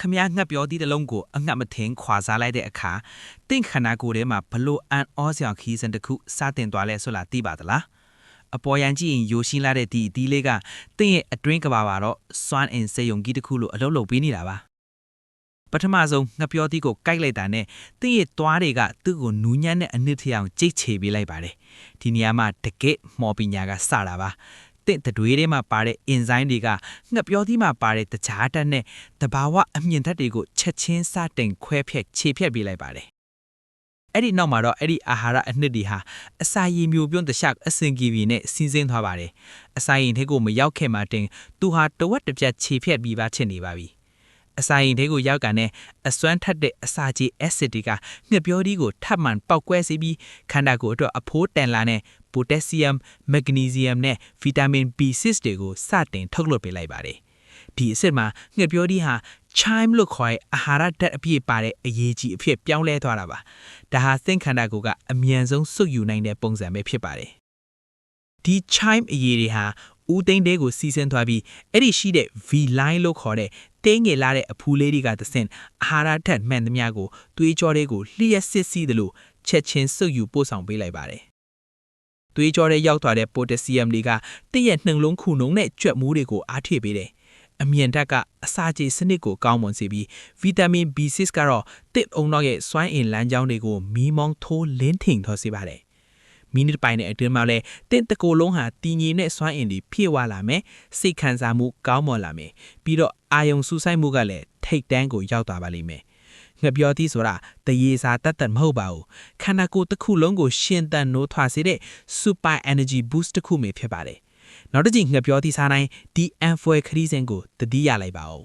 ခမငှက်ပြောသည့်တလုံးကိုအငှက်မထင်းခွာစားလိုက်တဲ့အခါတင့်ခန္ဓာကိုယ်ထဲမှာဘလို့အန်အောစရာခီးစံတစ်ခုစတင်သွားလဲဆိုလာသိပါသလားအပေါ်ယံကြည့်ရင်ယိုရှင်းလာတဲ့ဒီအသီးလေးကတင့်ရဲ့အတွင်းကဘာပါတော့စွမ်းအင်စေယုံကြီးတစ်ခုလို့အလုပ်လုပ်ပေးနေတာပါပထမဆုံးငှက်ပြောသီးကိုကိုက်လိုက်တာနဲ့တင့်ရဲ့သွားတွေကသူ့ကိုနူးညံ့တဲ့အနှစ်ထအောင်ကြိတ်ချေပေးလိုက်ပါတယ်ဒီနေရာမှာတကယ့်မော်ပညာကစတာပါတင့်တွေးထဲမှာပါတဲ့အင်ဇိုင်းတွေကငှက်ပြောသီးမှာပါတဲ့တကြားတက်နဲ့တဘာဝအမြင့်ဓာတ်တွေကိုချက်ချင်းစတင်ခွဲဖြက်ခြေဖြက်ပေးလိုက်ပါတယ်အဲ့ဒီနောက်မှာတော့အဲ့ဒီအာဟာရအနှစ်တွေဟာအစာရည်မျိုးပြုံးတခြားအစင်ကြီးနဲ့စီးဆင်းသွားပါတယ်အစာရင်ထဲကိုမရောက်ခင်မှာတင်သူဟာတဝက်တစ်ပြက်ခြေဖြက်ပြီးပါချင်နေပါပြီအစာရင်ထဲကိုရောက်ကန်နဲ့အစွမ်းထက်တဲ့အစာကြေး acid တွေကငှက်ပြောသီးကိုထပ်မံပောက်ကွဲစေပြီးခန္ဓာကိုယ်အတွက်အဖိုးတန်လာတဲ့ potassium magnesium နဲ့ vitamin B6 တွေကိုစတင်ထုတ်လွှတ်ပေးလိုက်ပါတယ်ဒီအစစ်မှာငှက်ပြောသီးဟာ chime လို့ခေါ်တဲ့အာဟာရဓာတ်အပြည့်ပါတဲ့အရေးကြီးအဖြစ်ပြောင်းလဲသွားတာပါဒါဟာသင်္ခန္ဓာကိုယ်ကအမြန်ဆုံးစုပ်ယူနိုင်တဲ့ပုံစံပဲဖြစ်ပါတယ်ဒီ chime အရေးတွေဟာဦးသိန်းတဲကိုစီးဆင်းသွားပြီးအဲ့ဒီရှိတဲ့ V line လို့ခေါ်တဲ့တင်းငယ်လာတဲ့အဖူးလေးတွေကသစင်အာဟာရဓာတ်မှန်သမျှကိုသွေးကြောတွေကိုလျှက်စစ်စီးသလိုချက်ချင်းစုပ်ယူပို့ဆောင်ပေးလိုက်ပါတယ်သွေးကြောတွေရောက်သွားတဲ့ potassium တွေကတည့်ရဲ့နှလုံးခုနှုံနဲ့ကြွက်မိုးတွေကိုအားထည့်ပေးတယ်အမြင့်ဓာတ်ကအစာကြေစနစ်ကိုကောင်းမွန်စေပြီး vitamin B6 ကတော့တစ်အုံတော့ရဲ့စွမ်းအင်လမ်းကြောင်းတွေကိုမီးမောင်းထိုးလင်းထင်ထော်စေပါတယ်မိနစ်ပိုင်းနဲ့အတွင်းမှာလဲတင့်တကိုယ်လုံးဟာတည်ငြိမ်တဲ့စွမ်းအင်တွေဖြည့်ဝလာမယ်စိတ်ခံစားမှုကောင်းမွန်လာမယ်ပြီးတော့အာယုံစူးစိုက်မှုကလည်းထိတ်တန်းကိုရောက်သွားပါလိမ့်မယ်ငှက်ပြောသီးဆိုတာတရေစာတတ်မဟုတ်ပါဘူးခန္ဓာကိုယ်တစ်ခုလုံးကိုရှင်သန်နိုးထွားစေတဲ့ super energy boost တစ်ခုပဲဖြစ်ပါတယ်နောက်တစ်ချိန်ငှက်ပြောသီးစားတိုင်းဒီ amfoil ခရီးစဉ်ကိုတတိယလိုက်ပါဦး